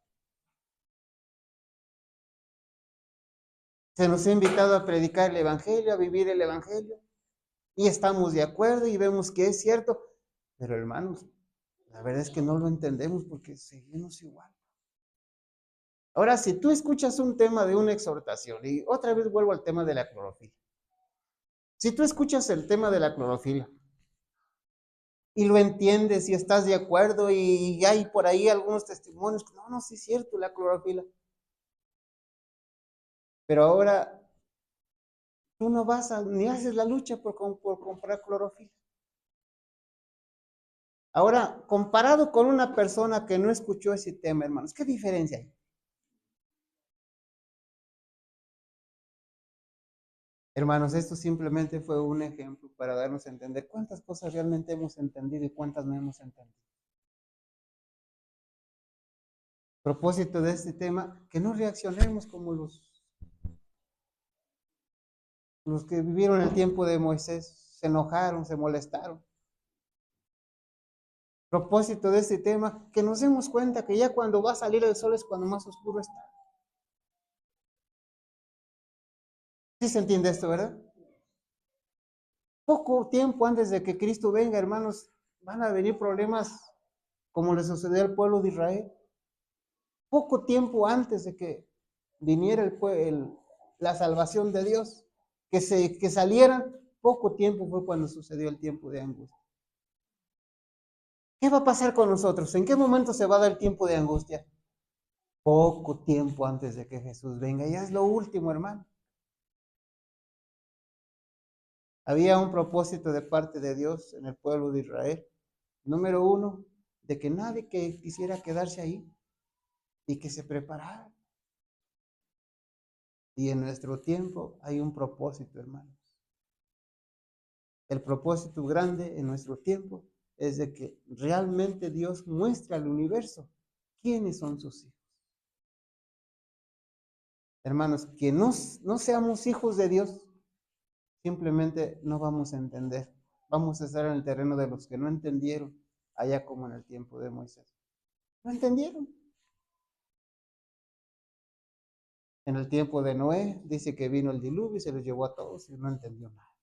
Se nos ha invitado a predicar el Evangelio, a vivir el Evangelio, y estamos de acuerdo y vemos que es cierto, pero hermanos, la verdad es que no lo entendemos porque seguimos igual. Ahora, si tú escuchas un tema de una exhortación, y otra vez vuelvo al tema de la clorofila, si tú escuchas el tema de la clorofila y lo entiendes y estás de acuerdo y hay por ahí algunos testimonios, no, sí es cierto la clorofila, pero ahora tú no ni haces la lucha por comprar clorofila. Ahora, comparado con una persona que no escuchó ese tema, hermanos, ¿qué diferencia hay? Hermanos, esto simplemente fue un ejemplo para darnos a entender cuántas cosas realmente hemos entendido y cuántas no hemos entendido. Propósito de este tema, que no reaccionemos como los que vivieron el tiempo de Moisés, se enojaron, se molestaron. Propósito de este tema, que nos demos cuenta que ya cuando va a salir el sol es cuando más oscuro está. ¿Sí se entiende esto, verdad? Poco tiempo antes de que Cristo venga, hermanos, van a venir problemas como le sucedió al pueblo de Israel. Poco tiempo antes de que viniera la salvación de Dios, que salieran, poco tiempo fue cuando sucedió el tiempo de angustia. ¿Qué va a pasar con nosotros? ¿En qué momento se va a dar el tiempo de angustia? Poco tiempo antes de que Jesús venga. Ya es lo último, hermano. Había un propósito de parte de Dios en el pueblo de Israel. Número uno, de que nadie que quisiera quedarse ahí y que se preparara. Y en nuestro tiempo hay un propósito, hermanos. El propósito grande en nuestro tiempo es de que realmente Dios muestre al universo quiénes son sus hijos. Hermanos, que no seamos hijos de Dios, simplemente no vamos a entender. Vamos a estar en el terreno de los que no entendieron, allá como en el tiempo de Moisés. No entendieron. En el tiempo de Noé, dice que vino el diluvio y se los llevó a todos y no entendió nada.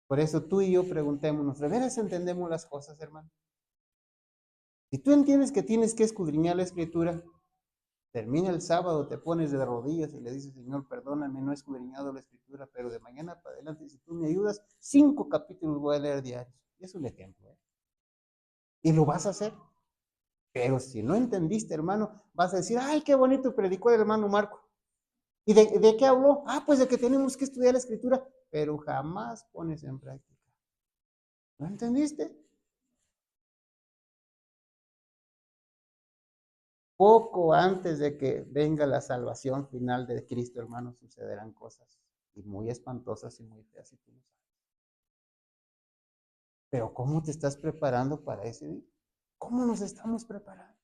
Por eso tú y yo preguntémonos, ¿de veras entendemos las cosas, hermano? Si tú entiendes que tienes que escudriñar la escritura, termina el sábado, te pones de rodillas y le dices, Señor, perdóname, no he escudriñado la escritura, pero de mañana para adelante, si tú me ayudas, 5 capítulos voy a leer diarios. Es un ejemplo, ¿eh? Y lo vas a hacer. Pero si no entendiste, hermano, vas a decir, ay, qué bonito predicó el hermano Marco. ¿Y de qué habló? Ah, pues de que tenemos que estudiar la escritura, pero jamás pones en práctica. ¿No entendiste? Poco antes de que venga la salvación final de Cristo, hermano, sucederán cosas y muy espantosas y muy feas, y tú lo sabes. Pero ¿cómo te estás preparando para ese día? ¿Cómo nos estamos preparando?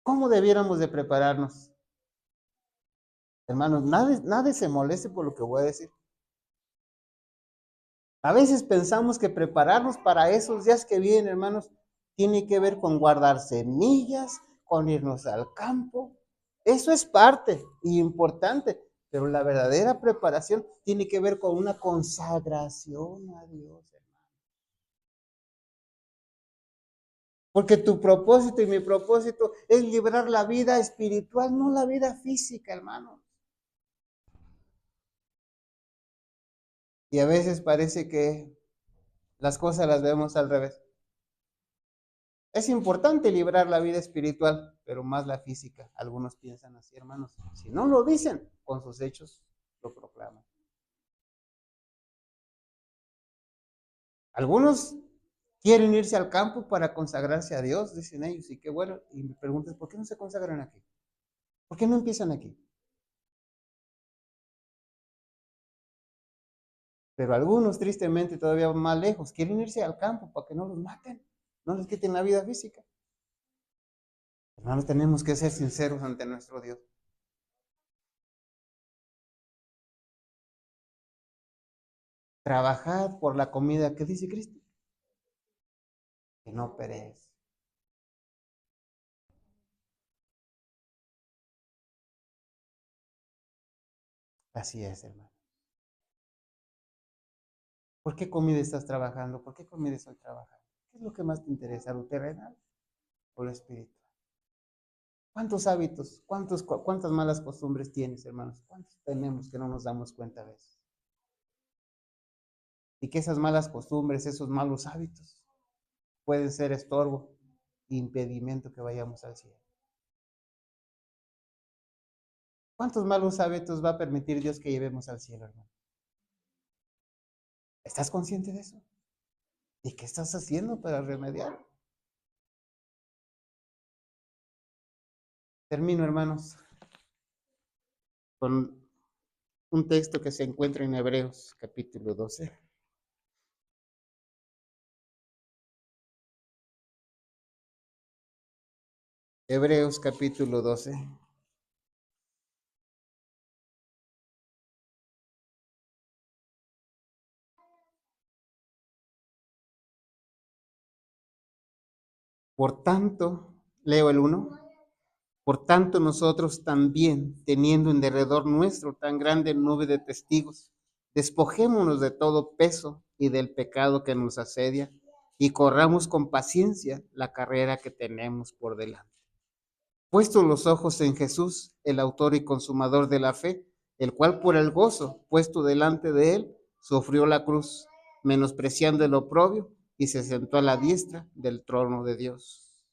¿Cómo debiéramos de prepararnos? Hermanos, nadie se moleste por lo que voy a decir. A veces pensamos que prepararnos para esos días que vienen, hermanos, tiene que ver con guardar semillas, con irnos al campo. Eso es parte y importante, pero la verdadera preparación tiene que ver con una consagración a Dios, hermano. Porque tu propósito y mi propósito es librar la vida espiritual, no la vida física, hermano. Y a veces parece que las cosas las vemos al revés. Es importante librar la vida espiritual, pero más la física. Algunos piensan así, hermanos. Si no lo dicen, con sus hechos lo proclaman. Algunos quieren irse al campo para consagrarse a Dios, dicen ellos, y qué bueno. Y me preguntas, ¿por qué no se consagran aquí? ¿Por qué no empiezan aquí? Pero algunos, tristemente, todavía más lejos, quieren irse al campo para que no los maten, no les quiten la vida física. Hermanos, tenemos que ser sinceros ante nuestro Dios. Trabajad por la comida que dice Cristo, que no perece. Así es, hermano. ¿Por qué comida estás trabajando? ¿Por qué comida estoy trabajando? ¿Qué es lo que más te interesa, lo terrenal o lo espiritual? ¿Cuántos hábitos, cuántas malas costumbres tienes, hermanos? ¿Cuántos tenemos que no nos damos cuenta a veces? Y que esas malas costumbres, esos malos hábitos, pueden ser estorbo, impedimento que vayamos al cielo. ¿Cuántos malos hábitos va a permitir Dios que llevemos al cielo, hermano? ¿Estás consciente de eso? ¿Y qué estás haciendo para remediar? Termino, hermanos, con un texto que se encuentra en Hebreos, capítulo 12. Hebreos, capítulo 12. Por tanto, leo el 1. Por tanto, nosotros también, teniendo en derredor nuestro tan grande nube de testigos, despojémonos de todo peso y del pecado que nos asedia, y corramos con paciencia la carrera que tenemos por delante. Puestos los ojos en Jesús, el autor y consumador de la fe, el cual por el gozo puesto delante de él, sufrió la cruz, menospreciando el oprobio, y se sentó a la diestra del trono de Dios.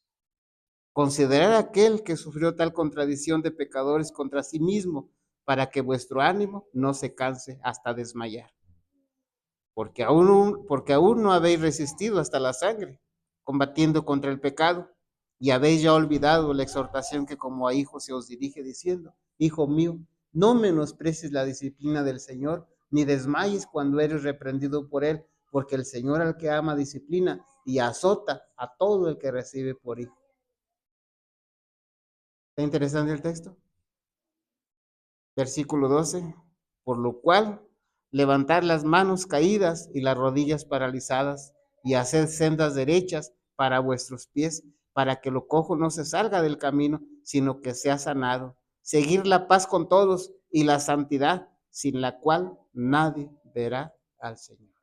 Considerad aquel que sufrió tal contradicción de pecadores contra sí mismo, para que vuestro ánimo no se canse hasta desmayar. Porque aún no habéis resistido hasta la sangre, combatiendo contra el pecado, y habéis ya olvidado la exhortación que como a hijos se os dirige, diciendo, Hijo mío, no menosprecies la disciplina del Señor, ni desmayes cuando eres reprendido por él, porque el Señor al que ama disciplina y azota a todo el que recibe por hijo. ¿Está interesante el texto? Versículo 12. Por lo cual, levantar las manos caídas y las rodillas paralizadas, y hacer sendas derechas para vuestros pies, para que lo cojo no se salga del camino, sino que sea sanado. Seguir la paz con todos y la santidad, sin la cual nadie verá al Señor.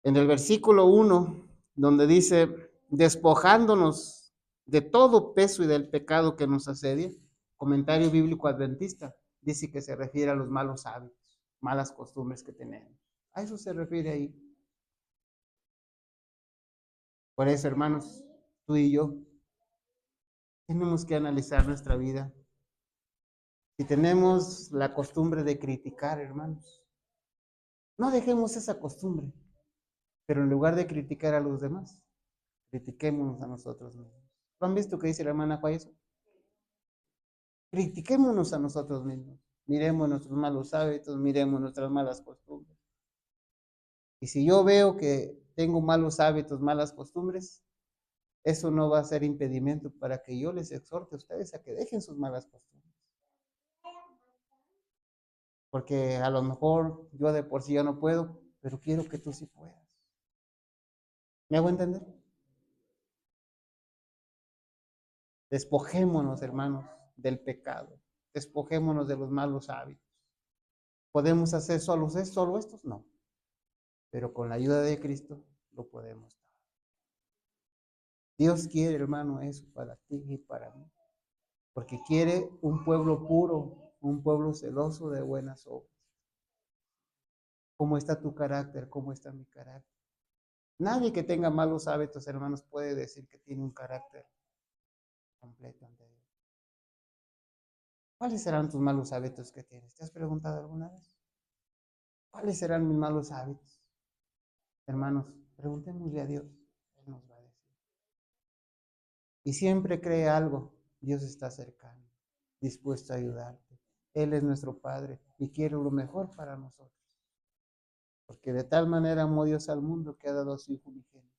En el versículo 1, donde dice, despojándonos de todo peso y del pecado que nos asedia, comentario bíblico adventista, dice que se refiere a los malos hábitos, malas costumbres que tenemos. A eso se refiere ahí. Por eso, hermanos, tú y yo tenemos que analizar nuestra vida. Si tenemos la costumbre de criticar, hermanos, no dejemos esa costumbre, pero en lugar de criticar a los demás, critiquémonos a nosotros mismos. ¿Lo han visto que dice la hermana Juárez? Critiquémonos a nosotros mismos. Miremos nuestros malos hábitos, miremos nuestras malas costumbres. Y si yo veo que tengo malos hábitos, malas costumbres, eso no va a ser impedimento para que yo les exhorte a ustedes a que dejen sus malas costumbres. Porque a lo mejor yo de por sí ya no puedo, pero quiero que tú sí puedas. ¿Me hago entender? Despojémonos, hermanos, del pecado. Despojémonos de los malos hábitos. ¿Podemos hacer solo estos? No. Pero con la ayuda de Cristo lo podemos. Dios quiere, hermano, eso para ti y para mí. Porque quiere un pueblo puro, un pueblo celoso de buenas obras. ¿Cómo está tu carácter? ¿Cómo está mi carácter? Nadie que tenga malos hábitos, hermanos, puede decir que tiene un carácter completo ante Dios. ¿Cuáles serán tus malos hábitos que tienes? ¿Te has preguntado alguna vez? ¿Cuáles serán mis malos hábitos? Hermanos, preguntémosle a Dios. Él nos va a decir. Y siempre cree algo. Dios está cercano, dispuesto a ayudarte. Él es nuestro Padre y quiere lo mejor para nosotros. Porque de tal manera amó Dios al mundo que ha dado a su Hijo unigénito,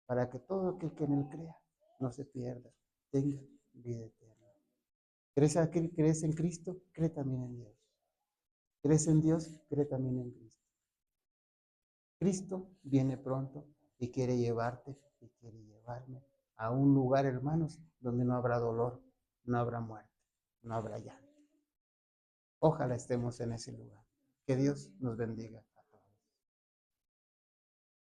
para que todo aquel que en él crea no se pierda, tenga vida eterna. ¿Crees en Cristo? Cree también en Dios. ¿Crees en Dios? Cree también en Cristo. Cristo viene pronto y quiere llevarte y quiere llevarme a un lugar, hermanos, donde no habrá dolor, no habrá muerte, no habrá llanto. Ojalá estemos en ese lugar. Que Dios nos bendiga.